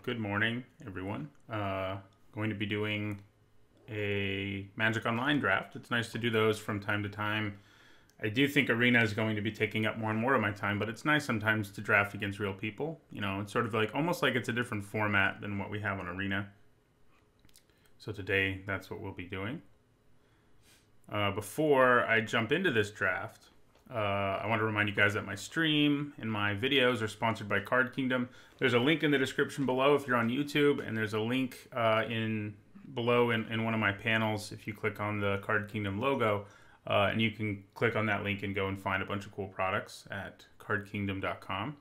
good morning, everyone. Going to be doing a Magic Online draft. It's nice to do those from time to time. I do think Arena is going to be taking up more and more of my time, but it's nice sometimes to draft against real people. You know, it's sort of like almost like it's a different format than what we have on Arena. So today, that's what we'll be doing. Before I jump into this draft, I want to remind you guys that my stream and my videos are sponsored by Card Kingdom. There's a link in the description below if you're on YouTube, and there's a link below in one of my panels if you click on the Card Kingdom logo, and you can click on that link and go and find a bunch of cool products at cardkingdom.com.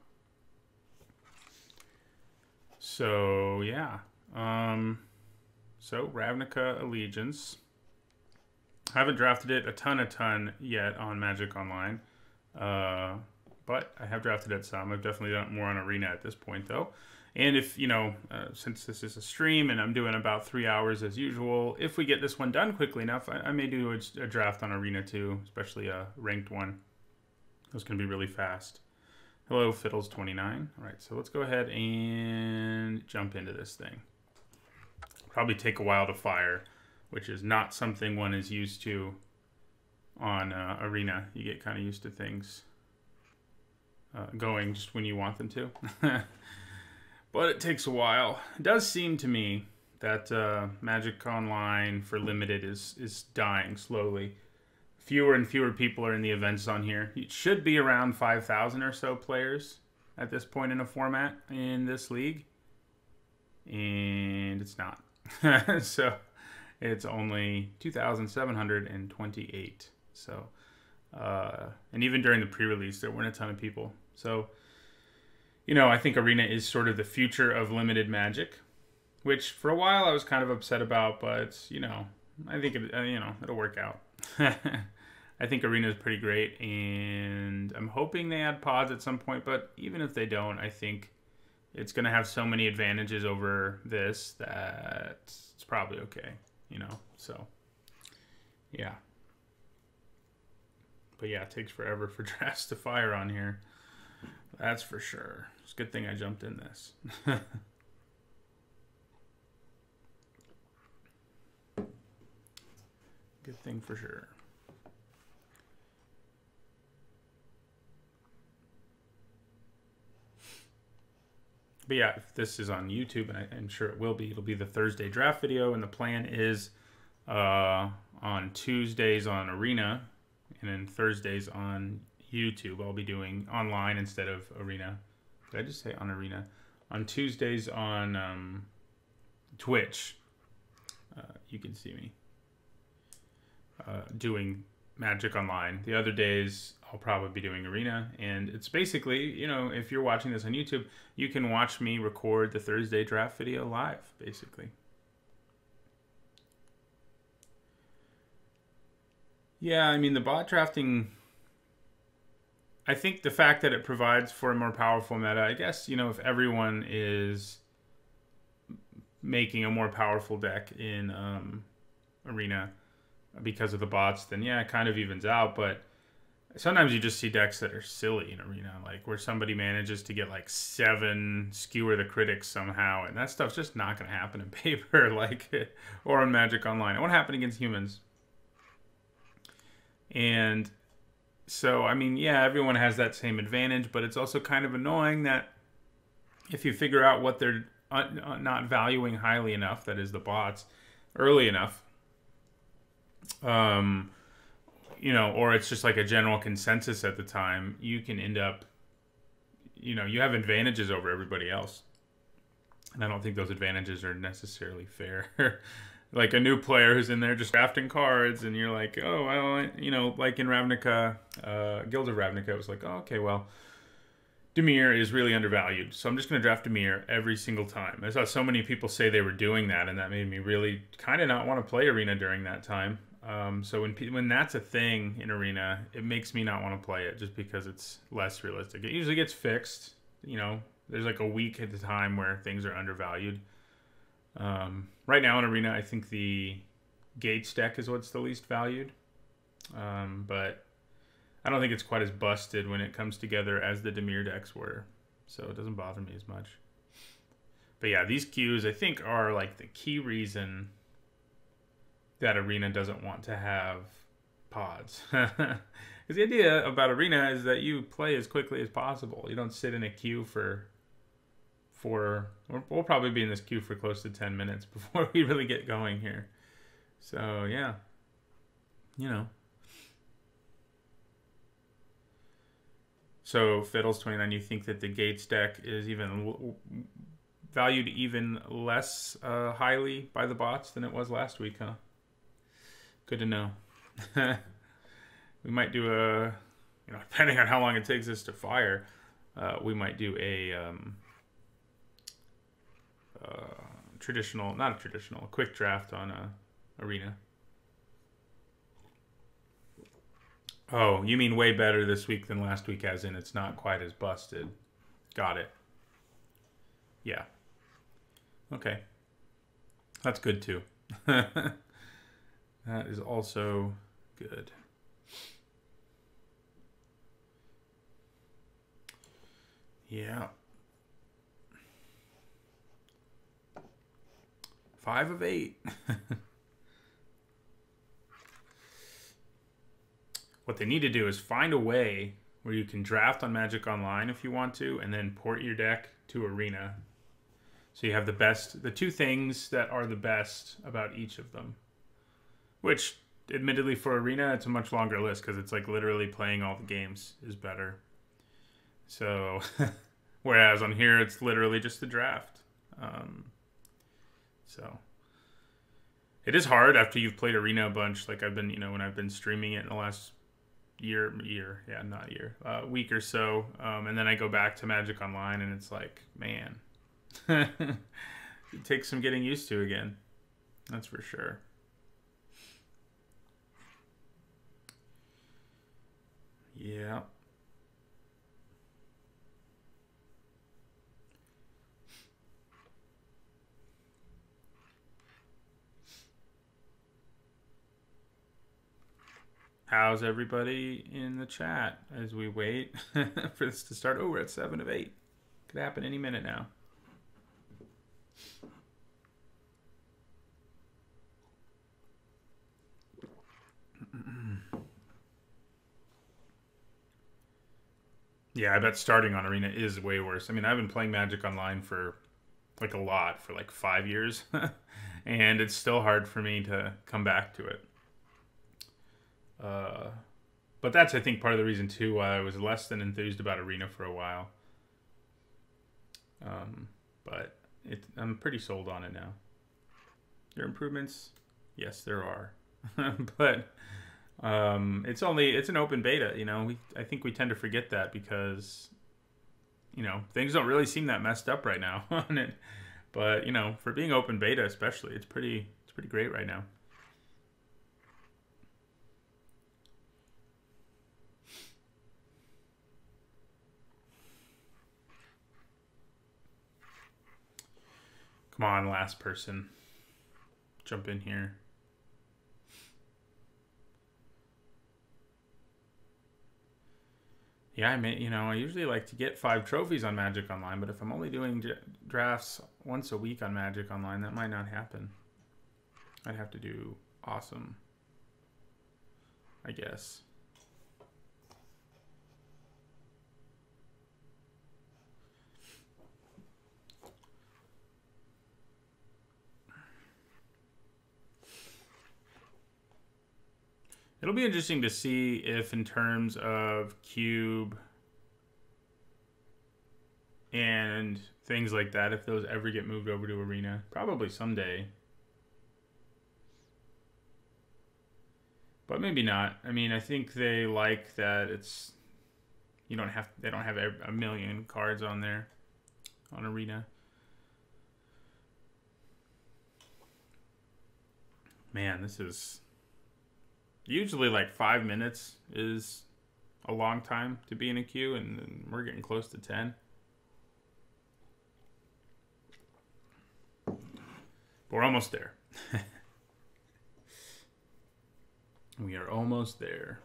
So yeah, so Ravnica Allegiance. I haven't drafted it a ton yet on Magic Online, but I have drafted it some. I've definitely done it more on Arena at this point, though. And if, you know, since this is a stream and I'm doing about 3 hours as usual, if we get this one done quickly enough, I may do a draft on Arena too, especially a ranked one. It's going to be really fast. Hello, Fiddles29. All right, so let's go ahead and jump into this thing. Probably take a while to fire, which is not something one is used to on Arena. You get kind of used to things going just when you want them to. But it takes a while. It does seem to me that Magic Online for Limited is dying slowly. Fewer and fewer people are in the events on here. It should be around 5,000 or so players at this point in a format in this league. And it's not. So it's only 2,728. So, and even during the pre-release, there weren't a ton of people. So, you know, I think Arena is sort of the future of limited Magic, which for a while I was kind of upset about, but you know, I think it'll work out. I think Arena is pretty great, and I'm hoping they add pods at some point. But even if they don't, I think it's going to have so many advantages over this that it's probably okay. You know, so yeah. But yeah, it takes forever for drafts to fire on here. That's for sure. It's a good thing I jumped in this. Good thing for sure. But yeah, if this is on YouTube, and I'm sure it will be, it'll be the Thursday draft video, and the plan is on Tuesdays on Arena, and then Thursdays on YouTube. I'll be doing online instead of Arena. Did I just say on Arena? On Tuesdays on Twitch, you can see me doing Magic Online. The other days, I'll probably be doing Arena, and it's basically, you know, if you're watching this on YouTube, you can watch me record the Thursday draft video live, basically. Yeah, I mean, the bot drafting, I think the fact that it provides for a more powerful meta, I guess, you know, if everyone is making a more powerful deck in Arena because of the bots, then yeah, it kind of evens out, but sometimes you just see decks that are silly in Arena, like where somebody manages to get like 7 Skewer the Critics somehow, and that stuff's just not going to happen in paper, like, or on Magic Online. It won't happen against humans. And so, I mean, yeah, everyone has that same advantage, but it's also kind of annoying that if you figure out what they're not valuing highly enough, that is the bots, early enough, you know, or it's just like a general consensus at the time, you can end up, you know, you have advantages over everybody else. And I don't think those advantages are necessarily fair. Like a new player who's in there just drafting cards, and you're like, oh, well, you know, like in Ravnica, Guild of Ravnica, it was like, oh, okay, well, Dimir is really undervalued, so I'm just going to draft Dimir every single time. I saw so many people say they were doing that, and that made me really kind of not want to play Arena during that time. So when that's a thing in Arena, it makes me not want to play it just because it's less realistic. It usually gets fixed. You know, there's like a week at a time where things are undervalued. Right now in Arena, I think the Gates deck is what's the least valued. But I don't think it's quite as busted when it comes together as the Dimir decks were. So it doesn't bother me as much. But yeah, these queues I think are like the key reason that Arena doesn't want to have pods. Because the idea about Arena is that you play as quickly as possible. You don't sit in a queue we'll probably be in this queue for close to 10 minutes before we really get going here. So yeah, you know. So Fiddles29, you think that the Gates deck is even valued even less highly by the bots than it was last week, huh? Good to know. We might do depending on how long it takes us to fire, we might do a a quick draft on Arena. Oh, you mean way better this week than last week, as in it's not quite as busted. Got it. Yeah. Okay. That's good too. That is also good. Yeah. 5 of 8. What they need to do is find a way where you can draft on Magic Online if you want to, and then port your deck to Arena. So you have the two things that are the best about each of them. Which, admittedly, for Arena, it's a much longer list because it's like literally playing all the games is better. So, whereas on here, it's literally just the draft. So, it is hard after you've played Arena a bunch. Like I've been, when I've been streaming it in the last week or so. And then I go back to Magic Online and it's like, man, it takes some getting used to again. That's for sure. Yeah. How's everybody in the chat as we wait for this to start? Oh, we're at 7 of 8. Could happen any minute now. Yeah, I bet starting on Arena is way worse. I mean, I've been playing Magic Online for like a lot, for like 5 years. And it's still hard for me to come back to it. But that's, I think, part of the reason, too, why I was less than enthused about Arena for a while. But I'm pretty sold on it now. There are improvements? Yes, there are. But it's an open beta, I think we tend to forget that because, things don't really seem that messed up right now on it. But, for being open beta especially, it's pretty great right now. Come on, last person. Jump in here. Yeah, I usually like to get 5 trophies on Magic Online, but if I'm only doing drafts once a week on Magic Online, that might not happen. I'd have to do awesome, I guess. It'll be interesting to see if, in terms of cube and things like that, if those ever get moved over to Arena. Probably someday. But maybe not. I mean, I think they like that it's... they don't have a million cards on there on Arena. Man, this is... Usually like 5 minutes is a long time to be in a queue, and we're getting close to 10. But we're almost there. We are almost there.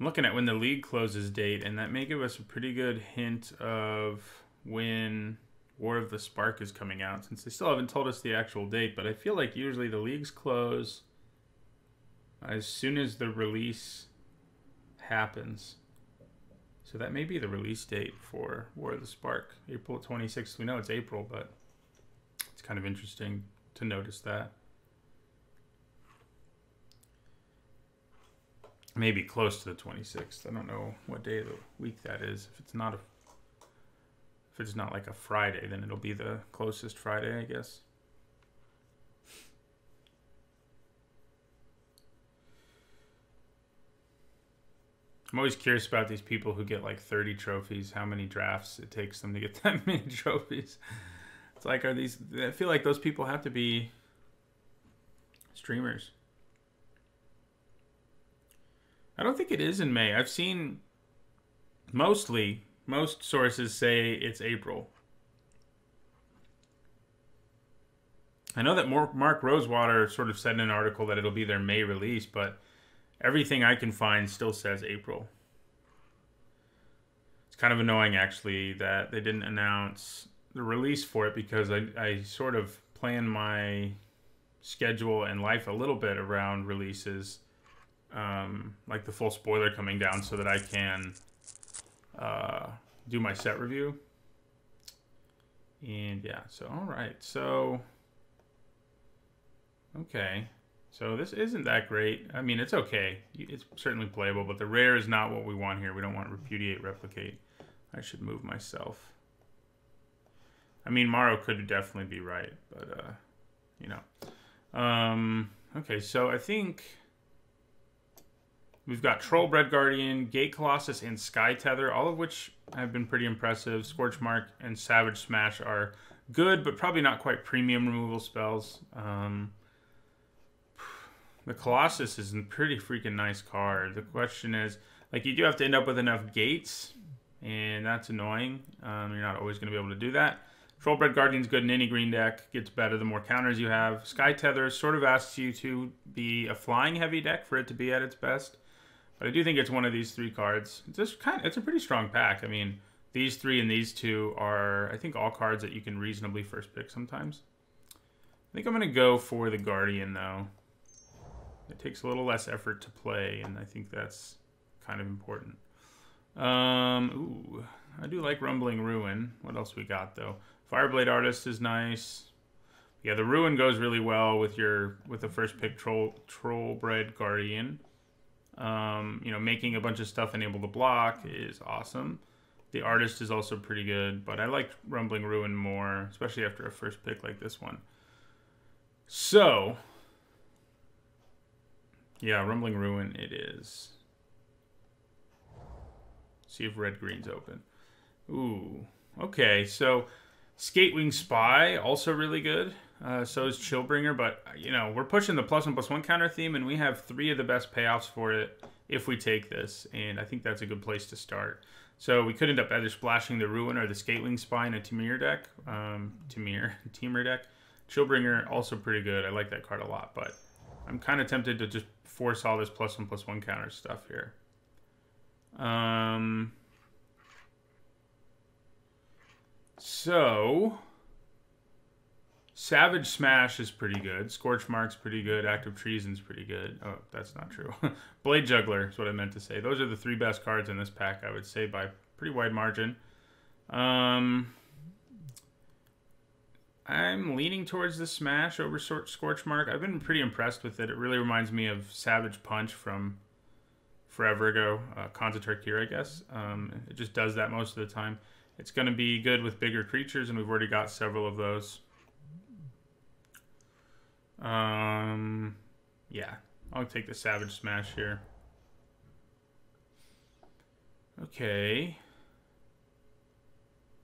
I'm looking at when the league closes date, and that may give us a pretty good hint of when War of the Spark is coming out, since they still haven't told us the actual date. But I feel like usually the leagues close as soon as the release happens. So that may be the release date for War of the Spark, April 26th. We know it's April, but it's kind of interesting to notice that. Maybe close to the 26th. I don't know what day of the week that is. If it's not like a Friday, then it'll be the closest Friday, I guess. I'm always curious about these people who get like 30 trophies, how many drafts it takes them to get that many trophies. It's like, I feel like those people have to be streamers. I don't think it is in May. I've seen most sources say it's April. I know that Mark Rosewater sort of said in an article that it'll be their May release, but everything I can find still says April. It's kind of annoying, actually, that they didn't announce the release for it, because I sort of plan my schedule and life a little bit around releases, like the full spoiler coming down, so that I can do my set review. And yeah, so all right, so okay, so this isn't that great. I mean, it's okay, it's certainly playable, but the rare is not what we want here. We don't want repudiate, replicate. I should move myself. I mean, Morrow could definitely be right, but you know. Okay, so I think we've got Trollbred Guardian, Gate Colossus, and Sky Tether, all of which have been pretty impressive. Scorchmark and Savage Smash are good, but probably not quite premium removal spells. The Colossus is a pretty freaking nice card. The question is, like, you do have to end up with enough gates, and that's annoying. You're not always going to be able to do that. Trollbred Guardian's good in any green deck. Gets better the more counters you have. Sky Tether sort of asks you to be a flying heavy deck for it to be at its best. But I do think it's one of these three cards. It's a pretty strong pack. I mean, these three and these two are, I think, all cards that you can reasonably first pick sometimes. I think I'm going to go for the Guardian, though. It takes a little less effort to play, and I think that's kind of important. Ooh, I do like Rumbling Ruin. What else we got, though? Fireblade Artist is nice. Yeah, the Ruin goes really well with the first pick Trollbred Guardian. You know, making a bunch of stuff and able to block is awesome. The Artist is also pretty good, but I like Rumbling Ruin more, especially after a first pick like this one. So, yeah, Rumbling Ruin it is. See if red-green's open. Ooh, okay, so Skatewing Spy, also really good. So is Chillbringer, but, you know, we're pushing the +1/+1 counter theme, and we have 3 of the best payoffs for it if we take this, and I think that's a good place to start. So we could end up either splashing the Ruin or the Skatewing Spy in a Temur deck. Temur deck. Chillbringer, also pretty good. I like that card a lot, but I'm kind of tempted to just force all this +1/+1 counter stuff here. So Savage Smash is pretty good. Scorchmark's pretty good. Active Treason's pretty good. Oh, that's not true. Blade Juggler is what I meant to say. Those are the 3 best cards in this pack, I would say, by a pretty wide margin. I'm leaning towards the Smash over Scorchmark. I've been pretty impressed with it. It really reminds me of Savage Punch from forever ago. Concentric here, I guess. It just does that most of the time. It's going to be good with bigger creatures, and we've already got several of those. Yeah, I'll take the Savage Smash here. Okay.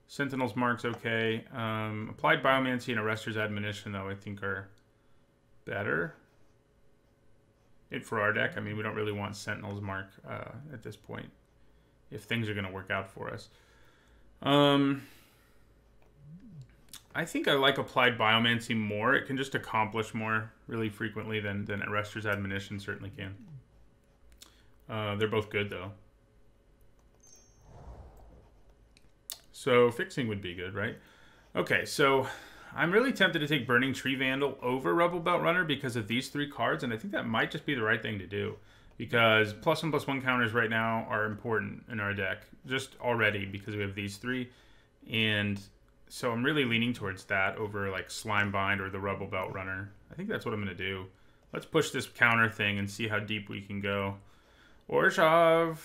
Sentinel's Mark's okay. Applied Biomancy and Arrester's Admonition, though, I think are better. For our deck, I mean, we don't really want Sentinel's Mark at this point, if things are going to work out for us. I think I like Applied Biomancy more. It can just accomplish more really frequently than Arrester's Admonition certainly can. They're both good, though. So fixing would be good, right? Okay, so I'm really tempted to take Burning Tree Vandal over Rebel Belt Runner because of these 3 cards, and I think that might just be the right thing to do. Because +1/+1 counters right now are important in our deck, just already because we have these 3. And so I'm really leaning towards that over like Slime Bind or the Rebel Belt Runner. I think that's what I'm going to do. Let's push this counter thing and see how deep we can go. Orzhov.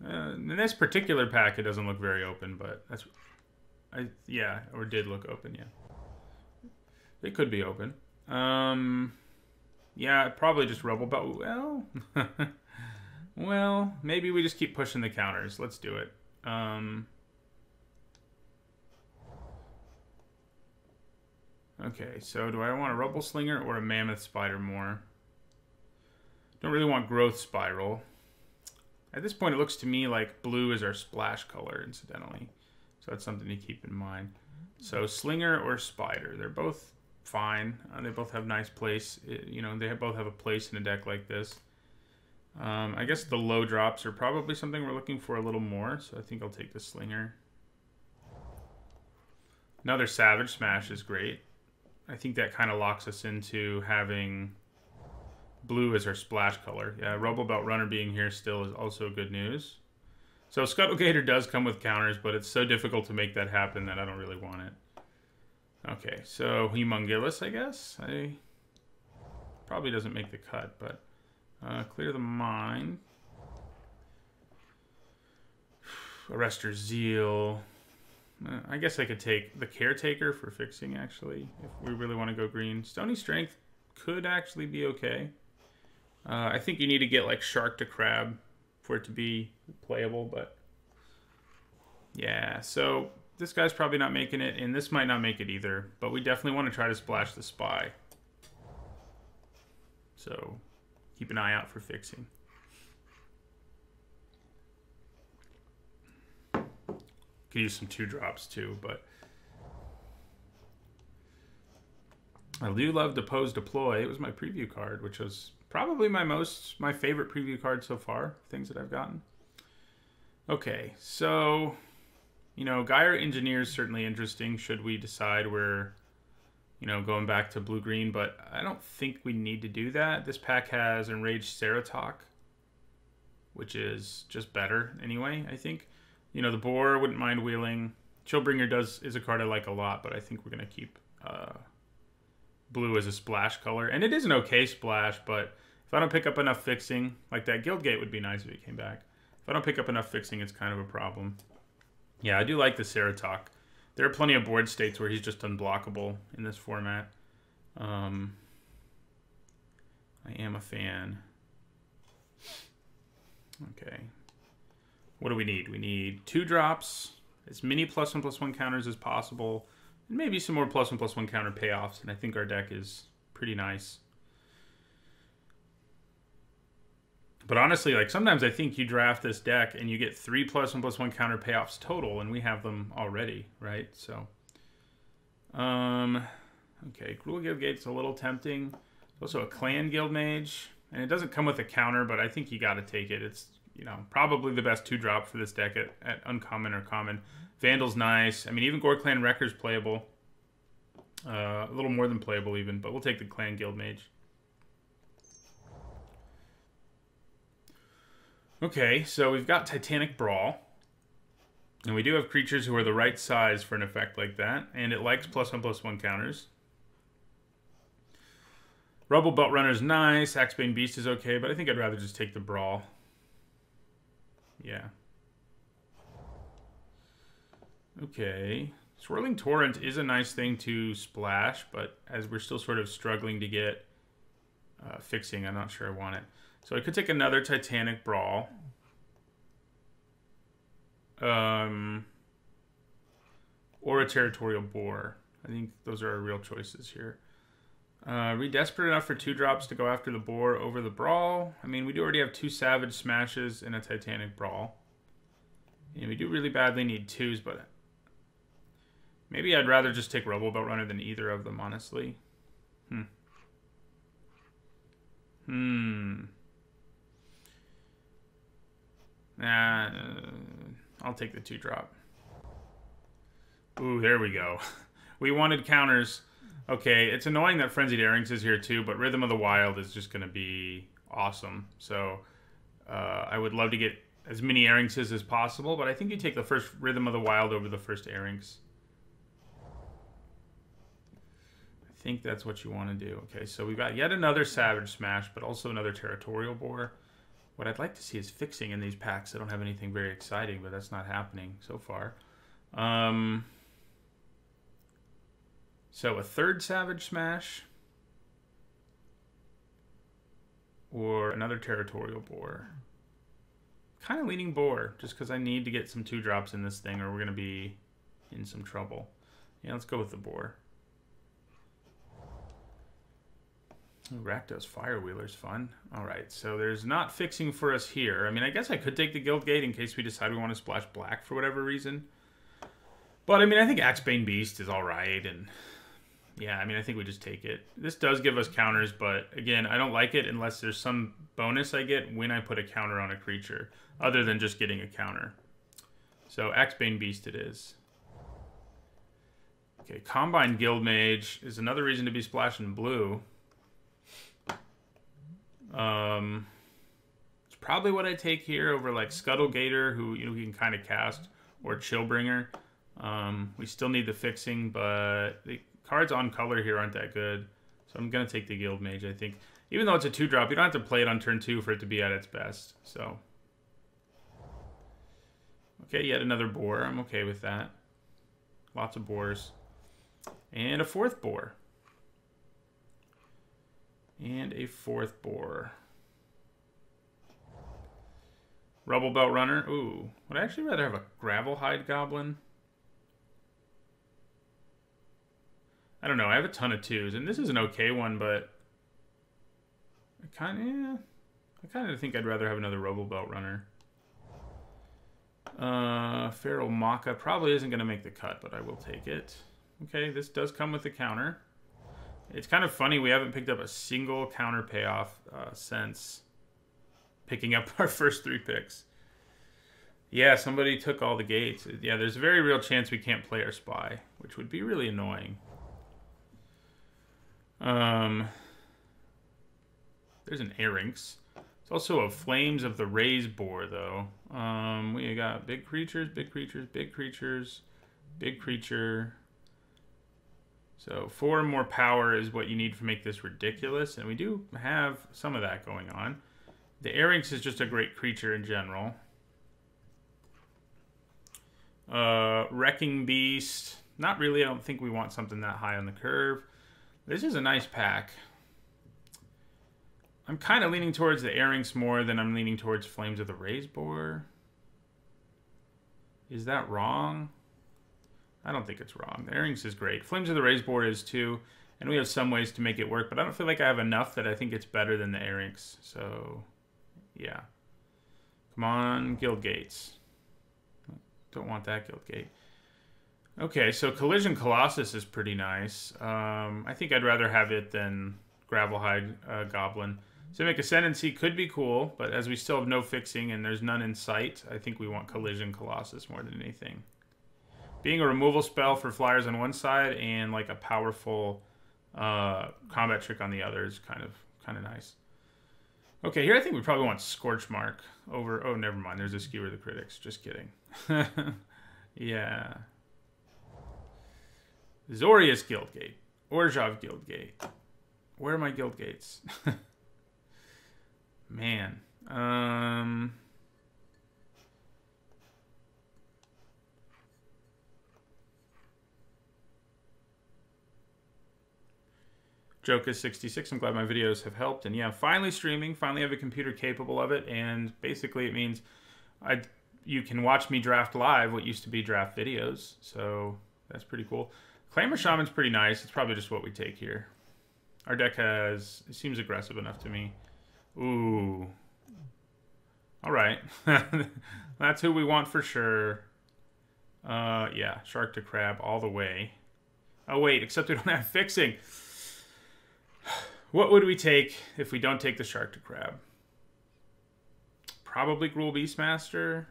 In this particular pack, it doesn't look very open, but that's... yeah, or did look open, yeah. It could be open. Yeah, probably just Rebel Belt. Well, well, maybe we just keep pushing the counters. Let's do it. Okay, so do I want a Rebel Slinger or a Mammoth Spider more? Don't really want Growth Spiral. At this point, it looks to me like blue is our splash color, incidentally. So that's something to keep in mind. So Slinger or Spider, they're both fine. They both have nice place. You know, they both have a place in a deck like this. I guess the low drops are probably something we're looking for a little more. So I think I'll take the Slinger. Another Savage Smash is great. I think that kind of locks us into having blue as our splash color. Yeah, Rebel Belt Runner being here still is also good news. So Scuttlegator does come with counters, but it's so difficult to make that happen that I don't really want it. Okay, so Humongous, I guess. Probably doesn't make the cut, but Clear the Mind. Arrestor Zeal. I guess I could take the Caretaker for fixing, actually, if we really want to go green. Stony Strength could actually be okay. I think you need to get like Shark to Crab for it to be playable, but yeah, so this guy's probably not making it, and this might not make it either, but we definitely want to try to splash the Spy. So keep an eye out for fixing. Could use some 2-drops too, but I do love Depose Deploy. It was my preview card, which was probably my favorite preview card so far, things that I've gotten. Okay, so, you know, Gyre Engineer is certainly interesting should we decide we're, you know, going back to blue-green, but I don't think we need to do that. This pack has Enraged Ceratok, which is just better anyway, I think. You know, the Boar wouldn't mind wheeling. Chillbringer is a card I like a lot, but I think we're going to keep blue as a splash color. And it is an okay splash, but if I don't pick up enough fixing, like that Guildgate would be nice if it came back. If I don't pick up enough fixing, it's kind of a problem. Yeah, I do like the Ceratok. There are plenty of board states where he's just unblockable in this format. I am a fan. Okay. What do we need? We need 2-drops, as many +1/+1 counters as possible, and maybe some more +1/+1 counter payoffs, and I think our deck is pretty nice. But honestly, like, sometimes I think you draft this deck and you get 3 +1/+1 counter payoffs total, and we have them already, right? So, okay, Cruel Guildgate's a little tempting. Also a Clan Guildmage, and it doesn't come with a counter, but I think you got to take it. It's, you know, probably the best 2-drop for this deck at uncommon or common. Vandal's nice. I mean, even Gore Clan Wrecker's playable. A little more than playable even, but we'll take the Clan Guildmage. Okay, so we've got Titanic Brawl. And we do have creatures who are the right size for an effect like that. And it likes +1/+1 counters. Rebel Belt Runner's nice. Axebane Beast is okay, but I think I'd rather just take the Brawl. Yeah. Okay. Swirling Torrent is a nice thing to splash, but as we're still sort of struggling to get fixing, I'm not sure I want it. So I could take another Titanic Brawl. Or a Territorial Boar. I think those are our real choices here. Are we desperate enough for 2-drops to go after the Boar over the Brawl? I mean, we do already have 2 Savage Smashes and a Titanic Brawl. And we do really badly need 2s, but maybe I'd rather just take Rebel Belt Runner than either of them, honestly. Nah, I'll take the 2-drop. Ooh, there we go. We wanted counters. Okay, it's annoying that Frenzied Airings is here too, but Rhythm of the Wild is just going to be awesome. So I would love to get as many Airings as possible, but I think you take the first Rhythm of the Wild over the first Airings. I think that's what you want to do. Okay, so we've got yet another Savage Smash, but also another Territorial Boar. What I'd like to see is fixing in these packs. I don't have anything very exciting, but that's not happening so far. So a third Savage Smash or another Territorial Boar. Kind of leaning Boar, just because I need to get some 2-drops in this thing or we're going to be in some trouble. Yeah, let's go with the Boar. Ooh, Rakdos Firewheeler's fun. Alright, so there's not fixing for us here. I mean, I guess I could take the Guild Gate in case we decide we want to splash black for whatever reason. But, I mean, I think Axebane Beast is alright, and yeah, I mean, I think we just take it. This does give us counters, but again, I don't like it unless there's some bonus I get when I put a counter on a creature, other than just getting a counter. So, Axebane Beast it is. Okay, Combine Guildmage is another reason to be splashing blue. It's probably what I take here over like Scuttlegator, who we can kind of cast, or Chillbringer. We still need the fixing, but the cards on color here aren't that good. So I'm going to take the Guildmage, I think. Even though it's a 2-drop, you don't have to play it on turn 2 for it to be at its best. So, okay, yet another Boar. I'm okay with that. Lots of Boars. And a 4th Boar. And a 4th Boar. Rubble Belt Runner. Ooh. Would I actually rather have a Gravelhide Goblin? I don't know. I have a ton of 2s. And this is an okay one, but I kind of think I'd rather have another Rubble Belt Runner. Feral Maca probably isn't going to make the cut, but I will take it. Okay, this does come with a counter. It's kind of funny, we haven't picked up a single counter payoff since picking up our first 3 picks. Yeah, somebody took all the gates. Yeah, there's a very real chance we can't play our Spy, which would be really annoying. There's an Airings. It's also a Flames of the Raise Boar, though. We got big creatures, big creatures, big creatures, big creature. So 4 more power is what you need to make this ridiculous, and we do have some of that going on. The Airings is just a great creature in general. Wrecking Beast. Not really, I don't think we want something that high on the curve. This is a nice pack. I'm kind of leaning towards the Airings more than I'm leaning towards Flames of the Raise Boar. Is that wrong? I don't think it's wrong. The Airings is great. Flames of the Raise Boar is too, and we have some ways to make it work, but I don't feel like I have enough that I think it's better than the Airings. So, yeah. Come on, Guild Gates. Don't want that Guild Gate. Okay, so Collision Colossus is pretty nice. I think I'd rather have it than Gravelhide Goblin. Simic Ascendancy could be cool, but as we still have no fixing and there's none in sight, I think we want Collision Colossus more than anything. Being a removal spell for flyers on one side and like a powerful combat trick on the other is kind of nice. Okay, here I think we probably want Scorchmark over... Oh, never mind. There's a Skewer the Critics. Just kidding. Yeah. Zorius Guildgate. Orzhov Guildgate. Where are my Guild Gates? Man. Joka66, I'm glad my videos have helped. And yeah, finally streaming, finally have a computer capable of it. And basically it means you can watch me draft live what used to be draft videos. So that's pretty cool. Claimer Shaman's pretty nice. It's probably just what we take here. Our deck it seems aggressive enough to me. Ooh. All right. That's who we want for sure. Yeah, Shark to Crab all the way. Oh, wait, except we don't have fixing. What would we take if we don't take the Shark to Crab? Probably Gruul Beastmaster.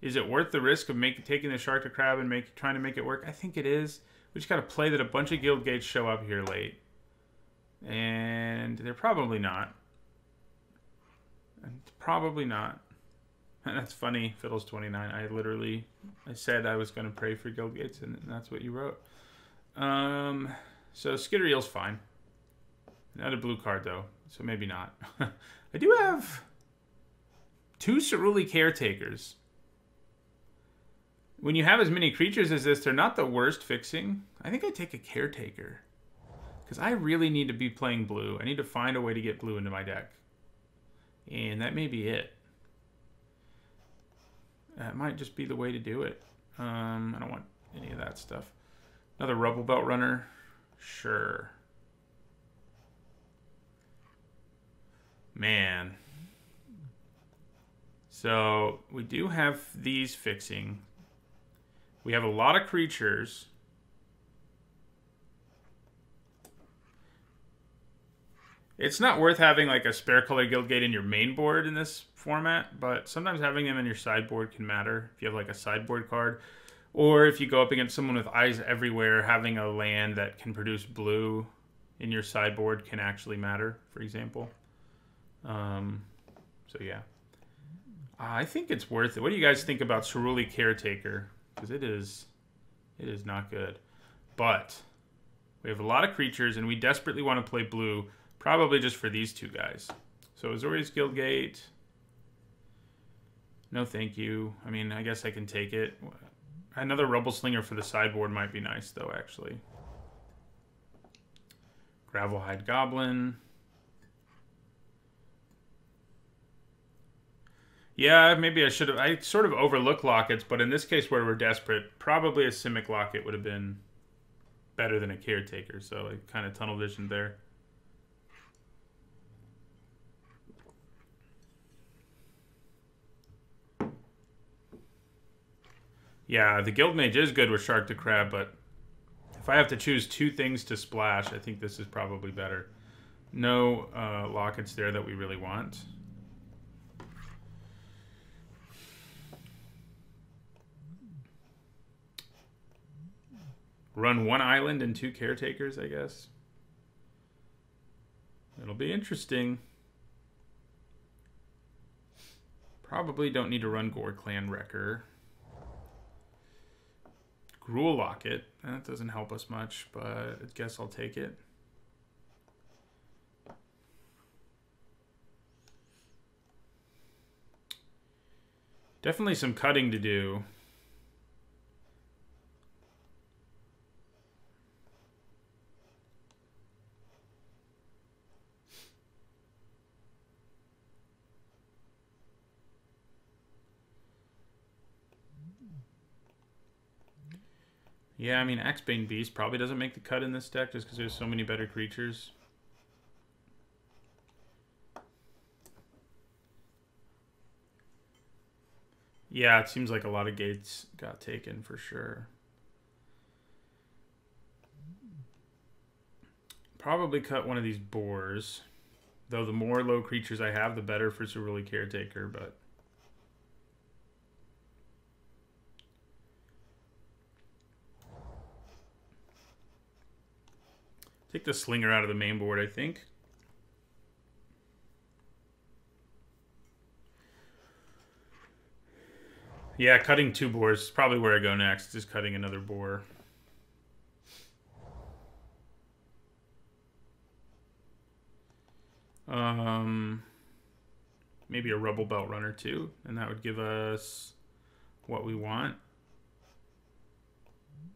Is it worth the risk of taking the Shark to Crab and trying to make it work? I think it is. We just got to play that a bunch of guild gates show up here late. And they're probably not. Probably not. That's funny, Fiddles 29. I said I was going to pray for guild gates, and that's what you wrote. So Skittereel's fine. Another blue card, though, so maybe not. I do have 2 Ceruli Caretakers. When you have as many creatures as this, they're not the worst fixing. I think I take a Caretaker. Because I really need to be playing blue. I need to find a way to get blue into my deck. And that may be it. That might just be the way to do it. I don't want any of that stuff. Another Rubble Belt Runner? Sure. Man. So, we do have these fixing. We have a lot of creatures. It's not worth having like a spare color Guildgate in your main board in this format, but sometimes having them in your sideboard can matter if you have like a sideboard card. Or if you go up against someone with eyes everywhere, having a land that can produce blue in your sideboard can actually matter, for example. So yeah. I think it's worth it. What do you guys think about Ceruli Caretaker? Because it is not good. But we have a lot of creatures, and we desperately want to play blue, probably just for these 2 guys. So Azorius Guildgate. No thank you. I mean, I guess I can take it. Another Rubble Slinger for the sideboard might be nice, though, actually. Gravelhide Goblin. Yeah, maybe I should have. I sort of overlook Lockets, but in this case where we're desperate, probably a Simic Locket would have been better than a Caretaker. So I kind of tunnel vision there. Yeah, the Guildmage is good with Shark to Crab, but if I have to choose 2 things to splash, I think this is probably better. No Lockets there that we really want. Run 1 island and 2 Caretakers, I guess. It'll be interesting. Probably don't need to run Gore Clan Wrecker. Gruul Locket. That doesn't help us much, but I guess I'll take it. Definitely some cutting to do. Yeah, I mean, Axebane Beast probably doesn't make the cut in this deck just because there's so many better creatures. Yeah, it seems like a lot of gates got taken for sure. Probably cut one of these boars. Though the more low creatures I have, the better for Ceruli Caretaker, but... Take the Slinger out of the main board, I think. Yeah, cutting 2 boars is probably where I go next. Just cutting another boar. Maybe a Rubble Belt Runner too, and that would give us what we want.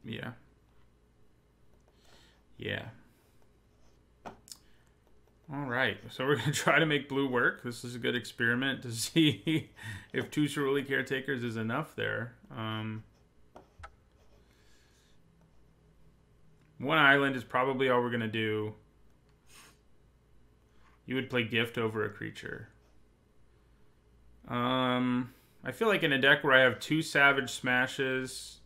Yeah. Yeah. All right, so we're going to try to make blue work. This is a good experiment to see if 2 Ceruli Caretakers is enough there. 1 island is probably all we're going to do. You would play Gift over a creature. I feel like in a deck where I have 2 Savage Smashes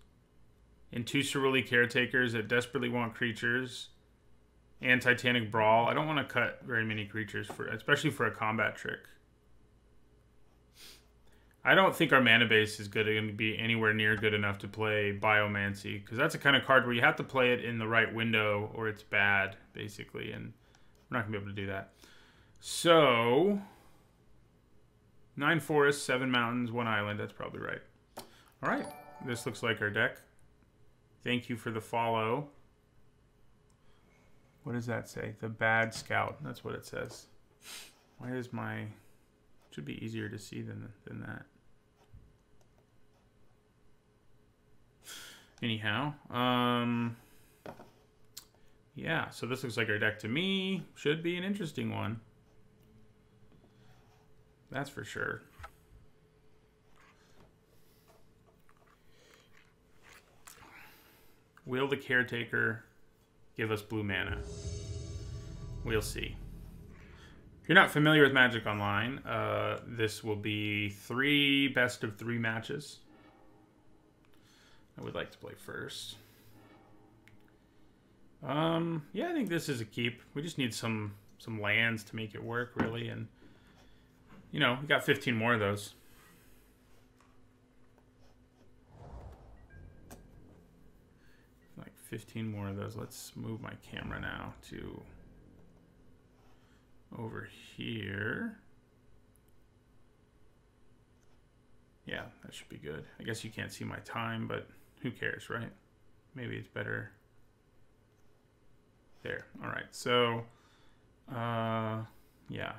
and 2 Ceruli Caretakers that desperately want creatures... and Titanic Brawl. I don't want to cut very many creatures, especially for a combat trick. I don't think our mana base is going to be anywhere near good enough to play Biomancy, because that's a kind of card where you have to play it in the right window or it's bad, basically, and we're not going to be able to do that. So, 9 forests, 7 mountains, 1 island. That's probably right. All right. This looks like our deck. Thank you for the follow. What does that say? The Bad Scout. That's what it says. Why is my... Should be easier to see than that. Anyhow, yeah, so this looks like our deck to me. Should be an interesting one. That's for sure. Will the Caretaker give us blue mana? We'll see. If you're not familiar with Magic Online, this will be 3 best of 3 matches. I would like to play first. Yeah, I think this is a keep. We just need some lands to make it work, really, and you know, we got 15 more of those. Like 15 more of those. Let's move my camera now to over here. Yeah, that should be good. I guess you can't see my time, but who cares, right? Maybe it's better. There. All right. So, yeah.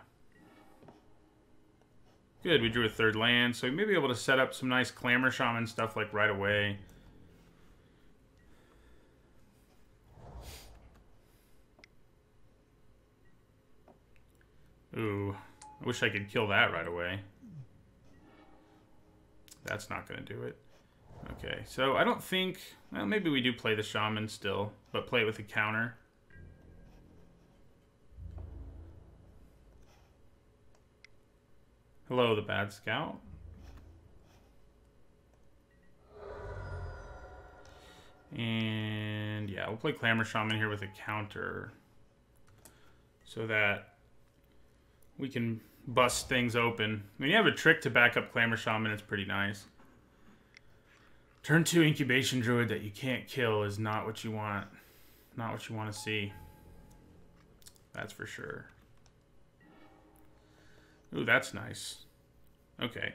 Good. We drew a 3rd land, so we may be able to set up some nice Clamor Shaman stuff like right away. Ooh, I wish I could kill that right away. That's not going to do it. Okay, so I don't think... Well, maybe we do play the Shaman still, but play it with a counter. Hello, the Bad Scout. And yeah, we'll play Clamor Shaman here with a counter so that we can bust things open. When you have a trick to back up Clamor Shaman, it's pretty nice. Turn 2 Incubation Druid that you can't kill is not what you want. Not what you want to see. That's for sure. Ooh, that's nice. Okay.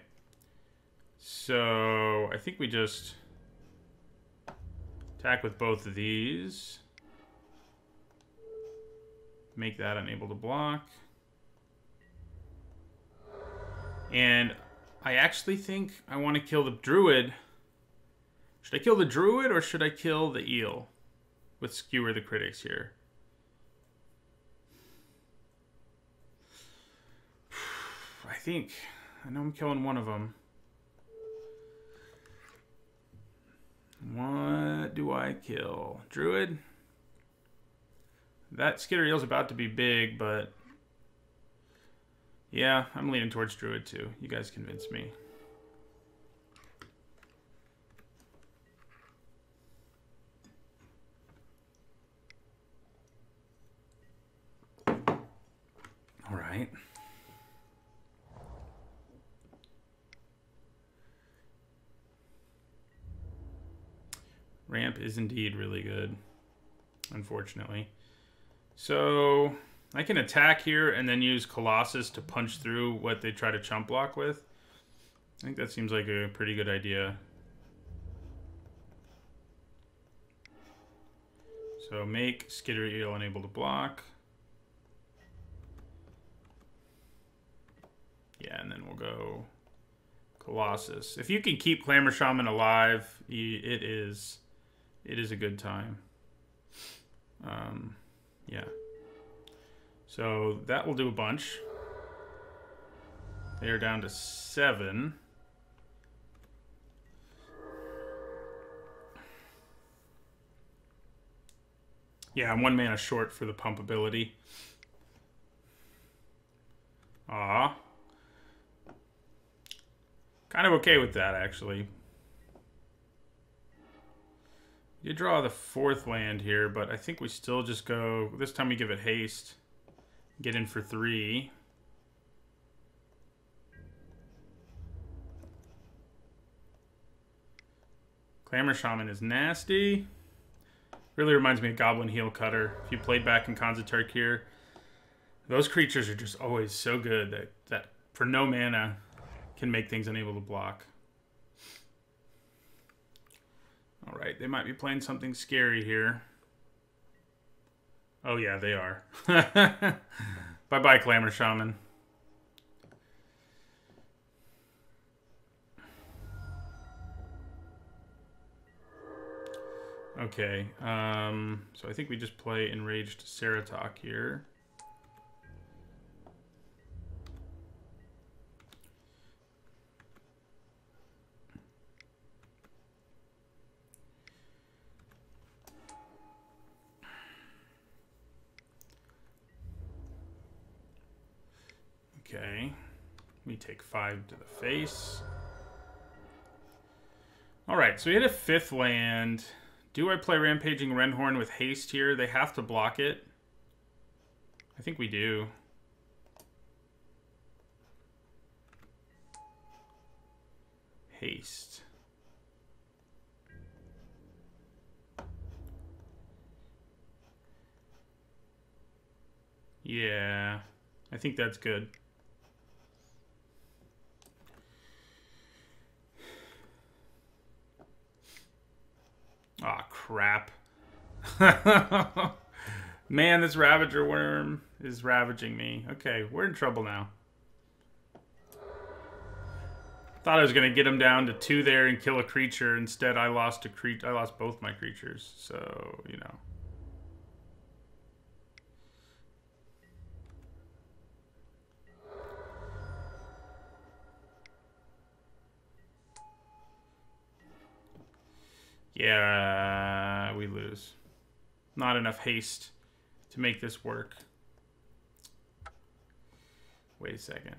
So, I think we just attack with both of these. Make that unable to block. And I actually think I want to kill the Druid. Should I kill the Druid or should I kill the Eel? With Skewer the Critics here. I know I'm killing one of them. What do I kill? Druid? That Skitter Eel's about to be big, but... Yeah, I'm leaning towards Druid too. You guys convince me. All right. Ramp is indeed really good, unfortunately. So I can attack here and then use Colossus to punch through what they try to chump block with. I think that seems like a pretty good idea. So make Skitter Eel unable to block. Yeah, and then we'll go Colossus. If you can keep Clamor Shaman alive, it is a good time. Yeah. So that will do a bunch. They are down to 7. Yeah, I'm 1 mana short for the pump ability. Ah. Kind of okay with that, actually. You draw the 4th land here, but I think we still just go... This time we give it haste. Get in for 3. Clamor Shaman is nasty. Really reminds me of Goblin Heel Cutter. If you played back in Khans of Tarkir, those creatures are just always so good that for no mana can make things unable to block. Alright, they might be playing something scary here. Oh yeah, they are. Bye-bye, Clamor Shaman. Okay, so I think we just play Enraged Ceratok here. Okay, we take 5 to the face. Alright, so we hit a 5th land. Do I play Rampaging Rendhorn with haste here? They have to block it. I think we do. Haste. Yeah, I think that's good. Aw, crap. Man, this Ravager Worm is ravaging me. Okay, we're in trouble now. Thought I was gonna get him down to 2 there and kill a creature. Instead, I lost I lost both my creatures. So, you know. Yeah, we lose. Not enough haste to make this work. Wait a second.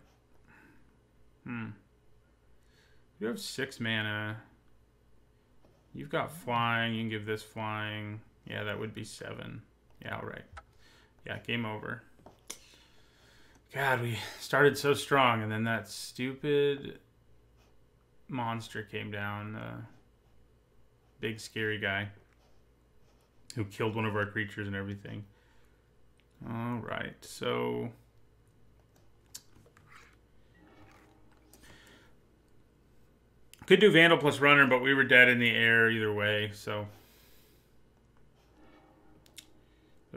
You have 6 mana. You've got flying. You can give this flying. Yeah, that would be 7. Yeah, all right. Yeah, game over. God, we started so strong, and then that stupid monster came down. Big scary guy who killed one of our creatures and everything. All right, so could do Vandal plus Runner, but we were dead in the air either way, so.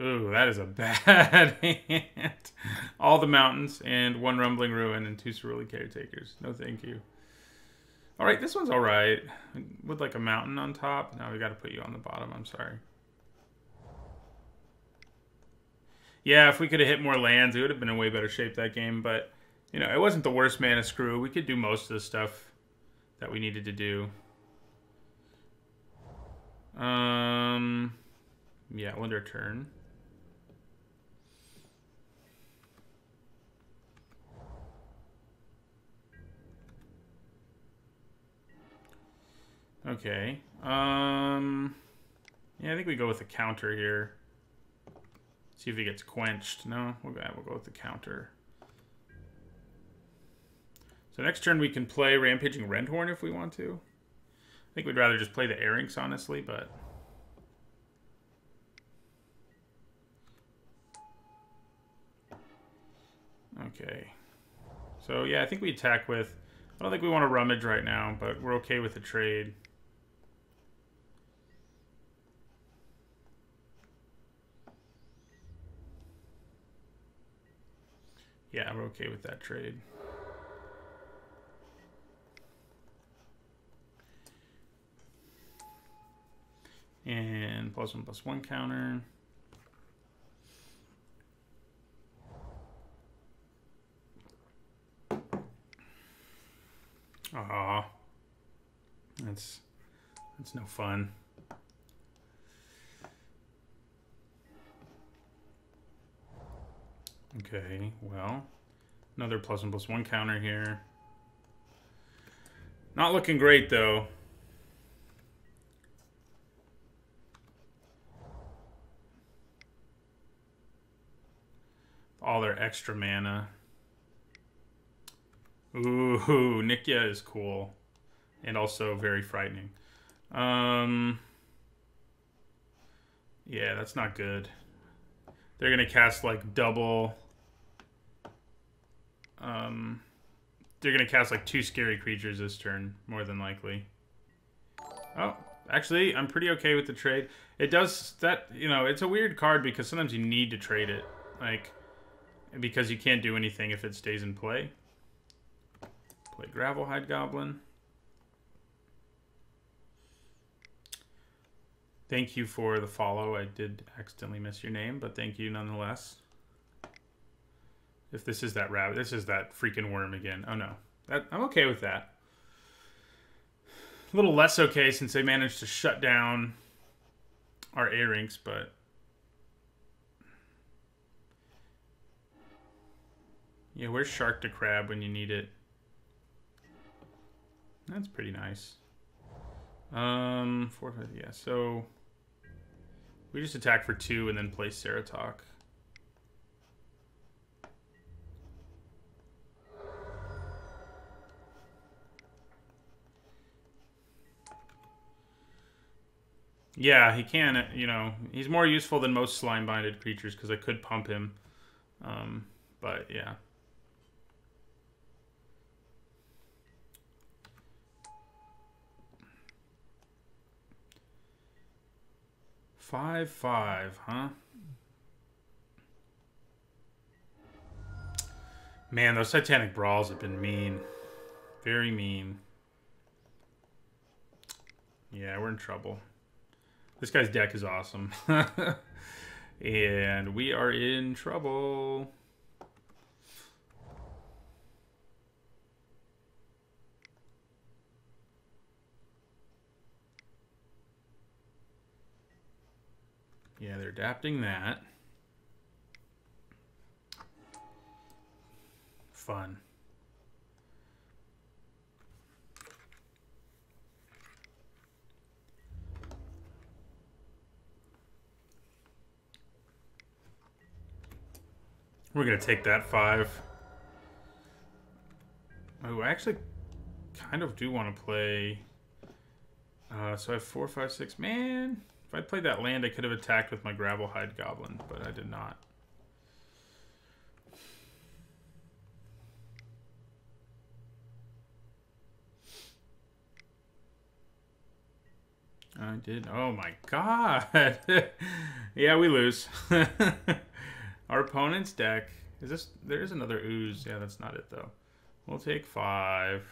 Ooh, that is a bad hand. All the mountains and 1 Rumbling Ruin and 2 Cerulean Caretakers. No thank you. All right, this one's all right. With like a mountain on top. Now we got to put you on the bottom. I'm sorry. Yeah, if we could have hit more lands, it would have been in way better shape that game. But, you know, it wasn't the worst mana screw. We could do most of the stuff that we needed to do. Yeah, we'll end our turn. Okay. Yeah, I think we go with the counter here. See if he gets quenched. No, we'll go with the counter. So next turn we can play Rampaging Rendhorn if we want to. I think we'd rather just play the Airings, honestly, but... Okay. So, yeah, I think we attack with... I don't think we want to rummage right now, but we're okay with the trade. Yeah, we're okay with that trade. And +1/+1 counter. Aw. That's no fun. Okay, well, another +1/+1 counter here. Not looking great, though. All their extra mana. Ooh, Nikya is cool. And also very frightening. Yeah, that's not good. They're gonna cast like double. They're gonna cast like 2 scary creatures this turn, more than likely. Oh, actually, I'm pretty okay with the trade. It does that, you know, it's a weird card because sometimes you need to trade it, like, because you can't do anything if it stays in play. Play Gravelhide Goblin. Thank you for the follow. I did accidentally miss your name, but thank you nonetheless. If this is that rabbit, this is that freaking worm again. Oh no, I'm okay with that. A little less okay since they managed to shut down our A-Rinks, but yeah, where's Shark to Crab when you need it? That's pretty nice. 4, 5, yeah. So we just attack for 2 and then play Ceratok. Yeah, he can, you know, he's more useful than most slime-binded creatures because I could pump him. But, yeah. Five, huh? Man, those Titanic Brawls have been mean. Very mean. Yeah, we're in trouble. This guy's deck is awesome. And we are in trouble. Yeah, they're adapting that. Fun. We're going to take that 5. Oh, I actually kind of do want to play... so I have 4, 5, 6. Man, if I played that land, I could have attacked with my Gravelhide Goblin, but I did not. I did. Oh my god. Yeah, we lose. Our opponent's deck. Is this... There is another ooze. Yeah, that's not it, though. We'll take 5.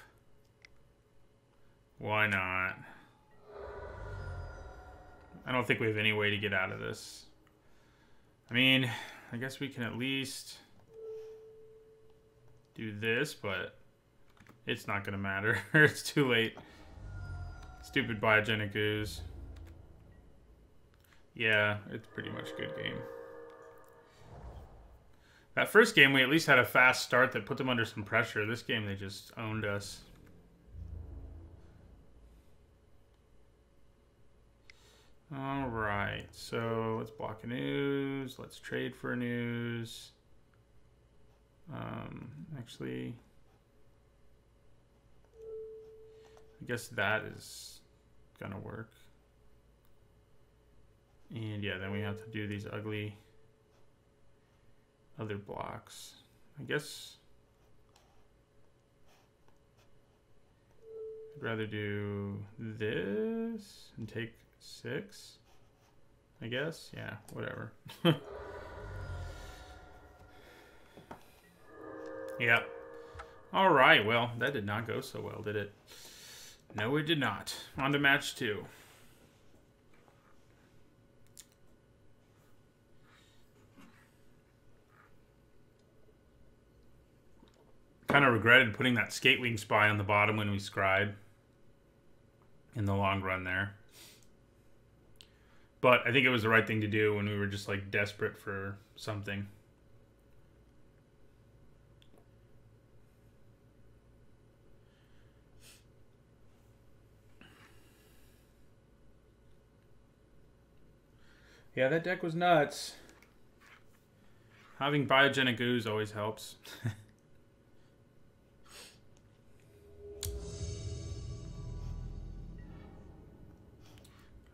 Why not? I don't think we have any way to get out of this. I mean, I guess we can at least do this, but it's not going to matter. It's too late. Stupid biogenic ooze. Yeah, it's pretty much a good game. That first game, we at least had a fast start that put them under some pressure. This game, they just owned us. All right, so let's block an ooze. Let's trade for an ooze. Actually, I guess that is gonna work. And yeah, then we have to do these ugly other blocks. I guess I'd rather do this and take 6, I guess. Yeah, whatever. Yeah. All right, well, that did not go so well, did it? No, it did not. On to match 2. Kind of regretted putting that Skatewing Spy on the bottom when we scried in the long run there. But I think it was the right thing to do when we were just like desperate for something. Yeah, that deck was nuts. Having biogenic ooze always helps.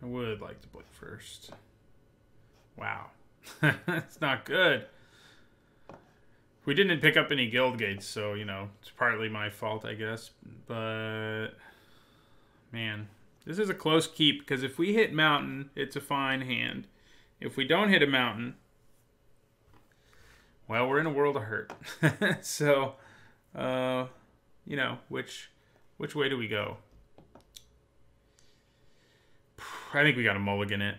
I would like to play first. Wow. It's not good. We didn't pick up any guild gates, so, you know, it's partly my fault, I guess. But, man, this is a close keep, because if we hit mountain, it's a fine hand. If we don't hit a mountain, well, we're in a world of hurt. So, you know, which way do we go? I think we got to mulligan it.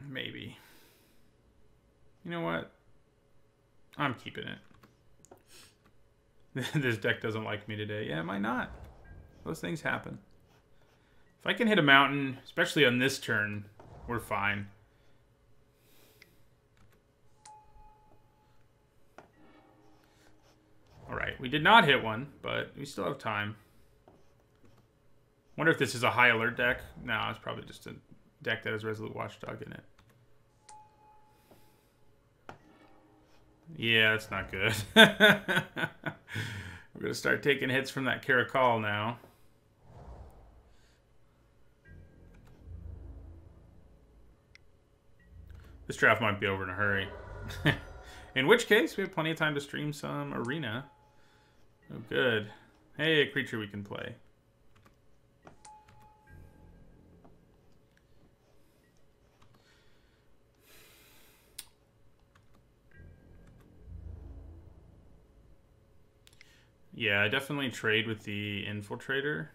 Maybe. You know what? I'm keeping it. This deck doesn't like me today. Yeah, it might not. Those things happen. If I can hit a mountain, especially on this turn, we're fine. Alright, we did not hit one, but we still have time. Wonder if this is a high alert deck. No, it's probably just a deck that has Resolute Watchdog in it. Yeah, that's not good. We're going to start taking hits from that Caracal now. This draft might be over in a hurry. In which case, we have plenty of time to stream some Arena. Oh, good. Hey, a creature we can play. Yeah, I definitely trade with the Infiltrator.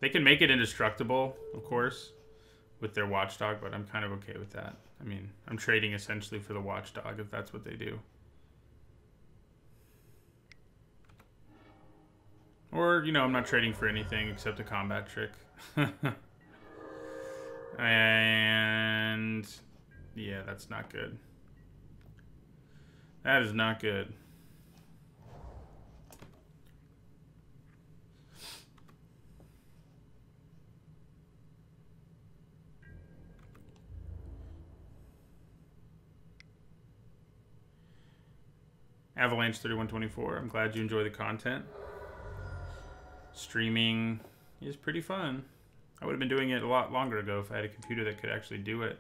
They can make it indestructible, of course, with their Watchdog, but I'm kind of okay with that. I mean, I'm trading essentially for the Watchdog if that's what they do. Or, you know, I'm not trading for anything except a combat trick. And yeah, that's not good. That is not good. Avalanche 3124. I'm glad you enjoy the content. Streaming is pretty fun. I would have been doing it a lot longer ago if I had a computer that could actually do it.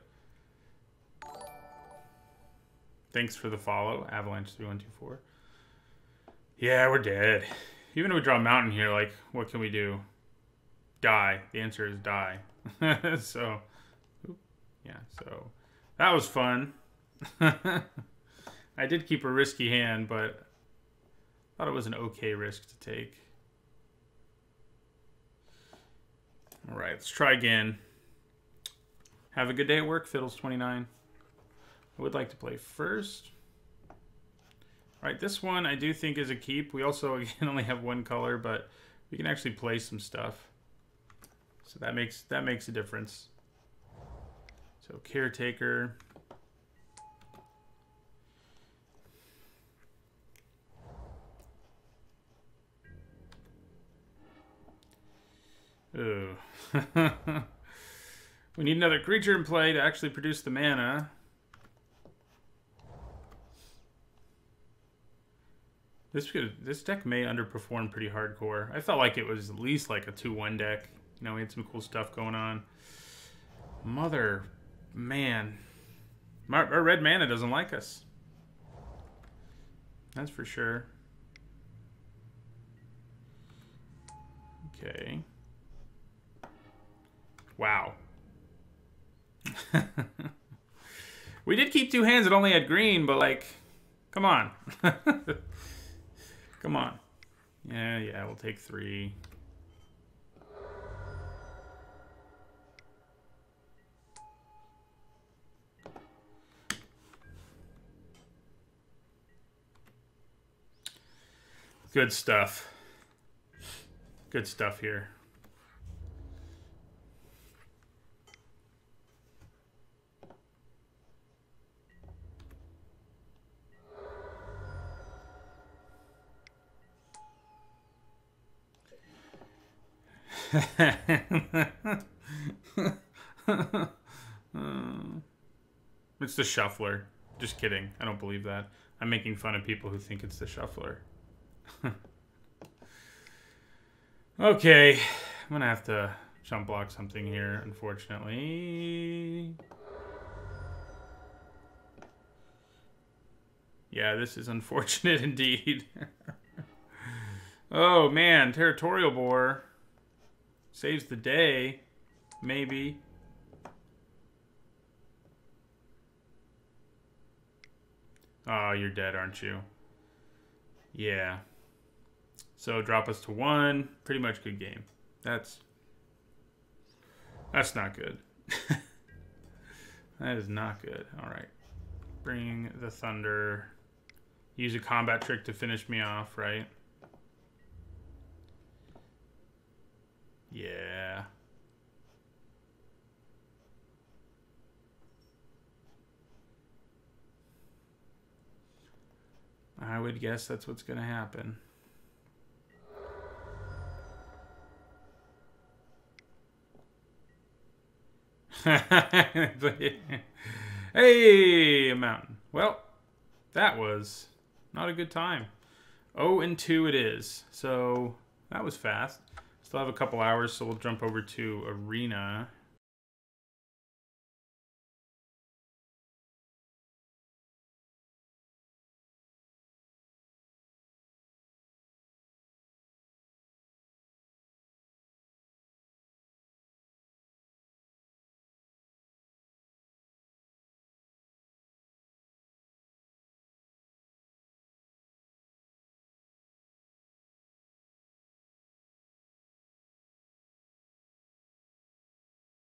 Thanks for the follow, Avalanche 3124. Yeah, we're dead. Even if we draw a mountain here, like, what can we do? Die. The answer is die. So, yeah, so that was fun. I did keep a risky hand, but I thought it was an okay risk to take. All right, let's try again. Have a good day at work, Fiddles29. I would like to play first. All right, this one I do think is a keep. We also, again, only have one color, but we can actually play some stuff. So that makes a difference. So Caretaker. Ooh. We need another creature in play to actually produce the mana. This deck may underperform pretty hardcore. I felt like it was at least like a 2-1 deck. You know, we had some cool stuff going on. Mother, man. Our red mana doesn't like us. That's for sure. Okay. Wow. We did keep two hands that only had green, but like, come on. Come on. Yeah, we'll take 3. Good stuff. Good stuff here. It's the Shuffler. Just kidding. I don't believe that. I'm making fun of people who think it's the Shuffler. Okay. I'm going to have to chump block something here, unfortunately. Yeah, this is unfortunate indeed. Oh man, Territorial Boar saves the day, maybe. Oh, you're dead, aren't you? Yeah. So drop us to 1. Pretty much good game. That's not good. That is not good. All right. Bring the Thunder. Use a combat trick to finish me off, right? Yeah. I would guess that's what's going to happen. Hey, a mountain. Well, that was not a good time. 0-2 it is. So that was fast. Still have a couple hours, so we'll jump over to Arena.